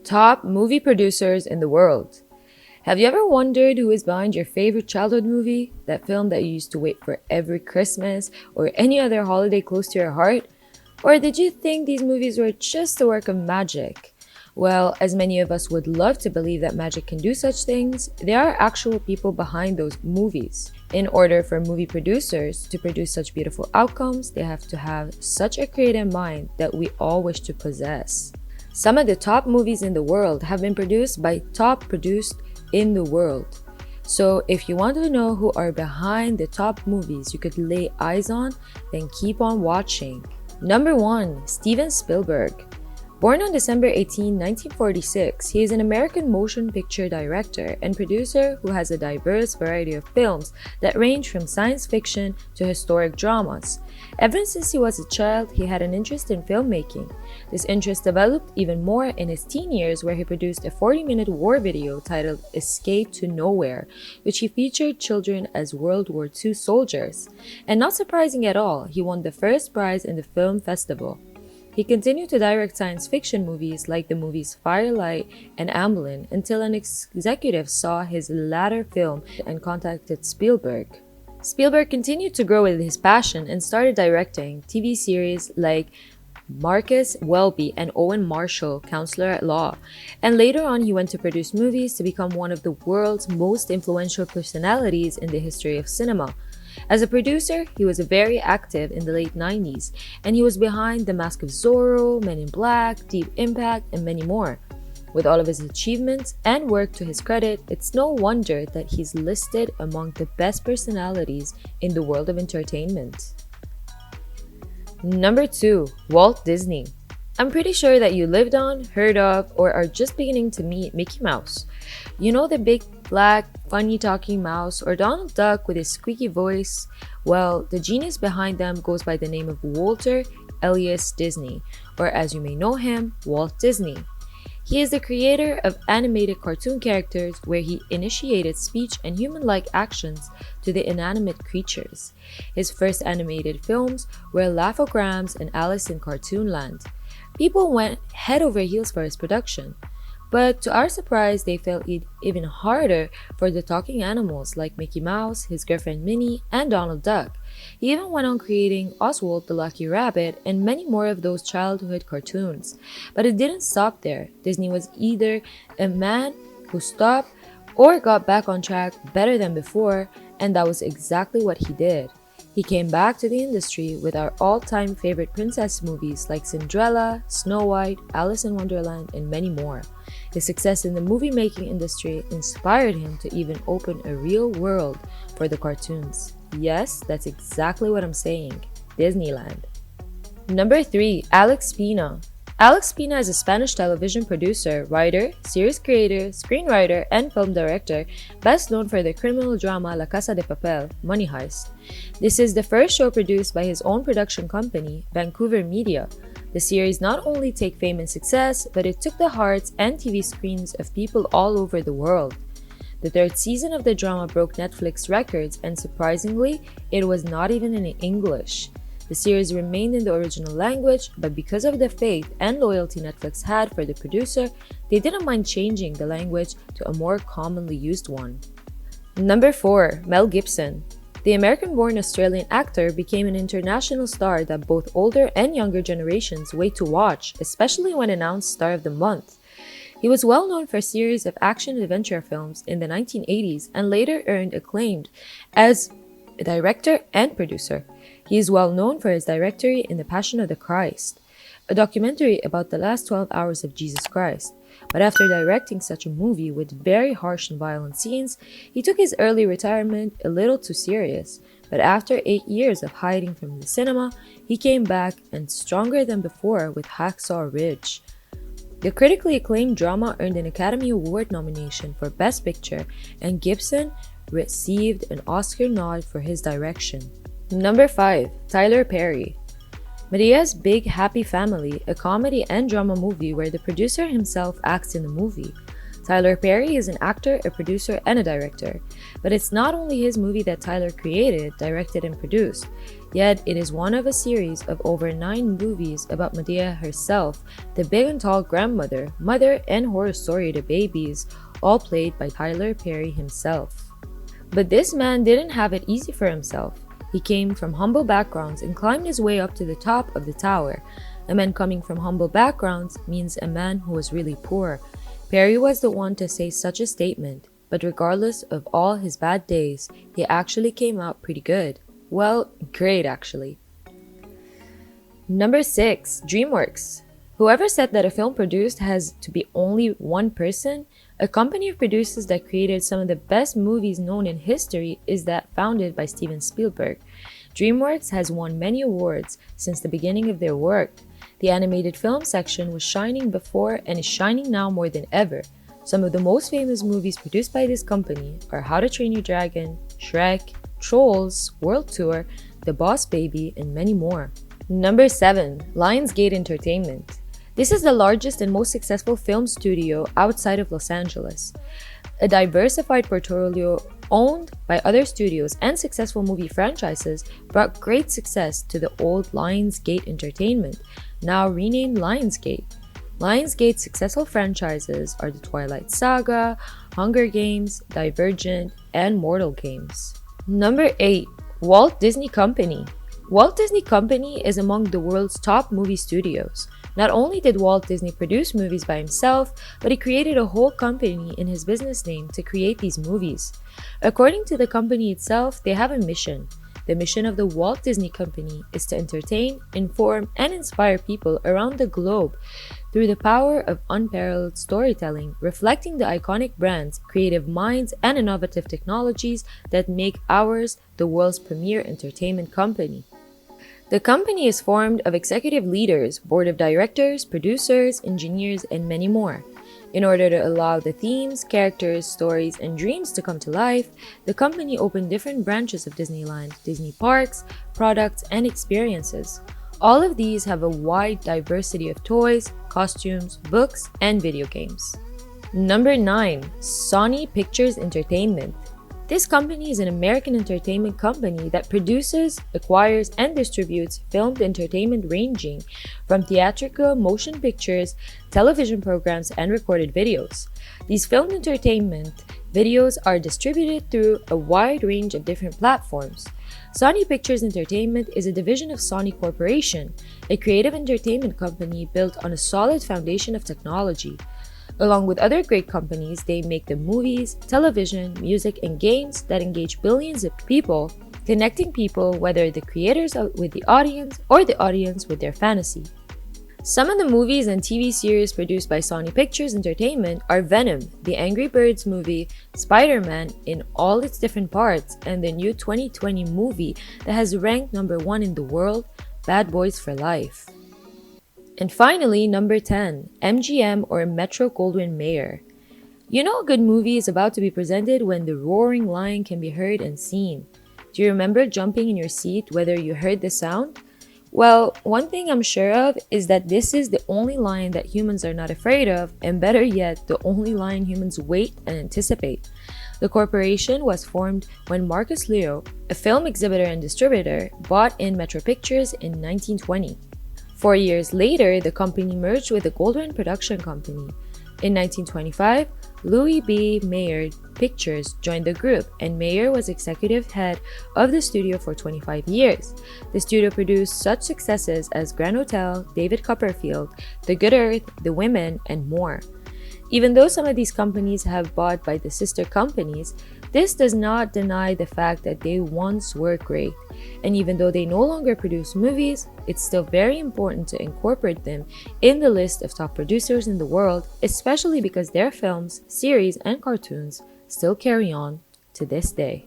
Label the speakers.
Speaker 1: Top movie producers in the world. Have you ever wondered who is behind your favorite childhood movie? That film that you used to wait for every Christmas or any other holiday close to your heart? Or did you think these movies were just a work of magic? Well, as many of us would love to believe that magic can do such things, there are actual people behind those movies. In order for movie producers to produce such beautiful outcomes, they have to have such a creative mind that we all wish to possess. Some of the top movies in the world have been produced by top produced in the world. So if you want to know who are behind the top movies you could lay eyes on, then keep on watching. Number 1. Steven Spielberg. Born on December 18, 1946, he is an American motion picture director and producer who has a diverse variety of films that range from science fiction to historic dramas. Ever since he was a child, he had an interest in filmmaking. This interest developed even more in his teen years, where he produced a 40-minute war video titled Escape to Nowhere, which he featured children as World War II soldiers. And not surprising at all, he won the first prize in the film festival. He continued to direct science fiction movies like the movies Firelight and Amblin until an executive saw his latter film and contacted Spielberg. Spielberg continued to grow with his passion and started directing TV series like Marcus Welby and Owen Marshall, Counselor at Law, and later on he went to produce movies to become one of the world's most influential personalities in the history of cinema. As a producer, he was very active in the late 90s, and he was behind The Mask of Zorro, Men in Black, Deep Impact, and many more. With all of his achievements and work to his credit, it's no wonder that he's listed among the best personalities in the world of entertainment. Number 2. Walt Disney. I'm pretty sure that you lived on, heard of, or are just beginning to meet Mickey Mouse. You know the big, black, funny talking mouse, or Donald Duck with his squeaky voice? Well, the genius behind them goes by the name of Walter Elias Disney, or as you may know him, Walt Disney. He is the creator of animated cartoon characters where he initiated speech and human-like actions to the inanimate creatures. His first animated films were Laugh-O-Grams and Alice in Cartoonland. People went head over heels for his production, but to our surprise, they fell even harder for the talking animals like Mickey Mouse, his girlfriend Minnie, and Donald Duck. He even went on creating Oswald the Lucky Rabbit and many more of those childhood cartoons. But it didn't stop there. Disney was either a man who stopped or got back on track better than before, and that was exactly what he did. He came back to the industry with our all-time favorite princess movies like Cinderella, Snow White, Alice in Wonderland, and many more. His success in the movie-making industry inspired him to even open a real world for the cartoons. Yes, that's exactly what I'm saying. Disneyland. Number 3. Alex Pina. Alex Pina is a Spanish television producer, writer, series creator, screenwriter, and film director, best known for the criminal drama La Casa de Papel, Money Heist. This is the first show produced by his own production company, Vancouver Media. The series not only took fame and success, but it took the hearts and TV screens of people all over the world. The third season of the drama broke Netflix records, and surprisingly, it was not even in English. The series remained in the original language, but because of the faith and loyalty Netflix had for the producer, they didn't mind changing the language to a more commonly used one. Number 4. Mel Gibson. The American-born Australian actor became an international star that both older and younger generations wait to watch, especially when announced Star of the Month. He was well known for a series of action-adventure films in the 1980s and later earned acclaim as a director and producer. He is well known for his directory in The Passion of the Christ, a documentary about the last 12 hours of Jesus Christ. But after directing such a movie with very harsh and violent scenes, he took his early retirement a little too serious. But after 8 years of hiding from the cinema, he came back and stronger than before with Hacksaw Ridge. The critically acclaimed drama earned an Academy Award nomination for Best Picture, and Gibson received an Oscar nod for his direction. Number 5. Tyler Perry. Medea's Big Happy Family, a comedy and drama movie where the producer himself acts in the movie. Tyler Perry is an actor, a producer, and a director. But it's not only his movie that Tyler created, directed, and produced. Yet, it is one of a series of over 9 movies about Medea herself, the big and tall grandmother, mother, and horror story to babies, all played by Tyler Perry himself. But this man didn't have it easy for himself. He came from humble backgrounds and climbed his way up to the top of the tower. A man coming from humble backgrounds means a man who was really poor. Perry was the one to say such a statement, but regardless of all his bad days, he actually came out pretty good. Well, great actually. Number 6. Dreamworks. Whoever said that a film produced has to be only one person, a company of producers that created some of the best movies known in history, is that founded by Steven Spielberg. Dreamworks has won many awards since the beginning of their work. The animated film section was shining before and is shining now more than ever. Some of the most famous movies produced by this company are How to Train Your Dragon, Shrek, Trolls, World Tour, The Boss Baby, and many more. Number 7. Lionsgate Entertainment. This is the largest and most successful film studio outside of Los Angeles. A diversified portfolio owned by other studios and successful movie franchises brought great success to the old Lionsgate Entertainment, now renamed Lionsgate. Lionsgate's successful franchises are The Twilight Saga, Hunger Games, Divergent, and Mortal Games. Number 8. Walt Disney Company. Walt Disney Company is among the world's top movie studios. Not only did Walt Disney produce movies by himself, but he created a whole company in his business name to create these movies. According to the company itself, they have a mission. The mission of the Walt Disney Company is to entertain, inform, and inspire people around the globe through the power of unparalleled storytelling, reflecting the iconic brands, creative minds, and innovative technologies that make ours the world's premier entertainment company. The company is formed of executive leaders, board of directors, producers, engineers, and many more. In order to allow the themes, characters, stories, and dreams to come to life, the company opened different branches of Disneyland, Disney parks, products, and experiences. All of these have a wide diversity of toys, costumes, books, and video games. Number 9. Sony Pictures Entertainment. This company is an American entertainment company that produces, acquires, and distributes filmed entertainment ranging from theatrical, motion pictures, television programs, and recorded videos. These filmed entertainment videos are distributed through a wide range of different platforms. Sony Pictures Entertainment is a division of Sony Corporation, a creative entertainment company built on a solid foundation of technology. Along with other great companies, they make the movies, television, music, and games that engage billions of people, connecting people, whether the creators with the audience or the audience with their fantasy. Some of the movies and TV series produced by Sony Pictures Entertainment are Venom, the Angry Birds movie, Spider-Man in all its different parts, and the new 2020 movie that has ranked number 1 in the world, Bad Boys for Life. And finally, number 10, MGM or Metro-Goldwyn-Mayer. You know a good movie is about to be presented when the roaring lion can be heard and seen. Do you remember jumping in your seat whether you heard the sound? Well, one thing I'm sure of is that this is the only lion that humans are not afraid of, and better yet, the only lion humans wait and anticipate. The corporation was formed when Marcus Leo, a film exhibitor and distributor, bought in Metro Pictures in 1920. 4 years later, the company merged with the Goldwyn Production Company. In 1925, Louis B. Mayer Pictures joined the group, and Mayer was executive head of the studio for 25 years. The studio produced such successes as Grand Hotel, David Copperfield, The Good Earth, The Women, and more. Even though some of these companies have bought by the sister companies, this does not deny the fact that they once were great. And even though they no longer produce movies, it's still very important to incorporate them in the list of top producers in the world, especially because their films, series, and cartoons still carry on to this day.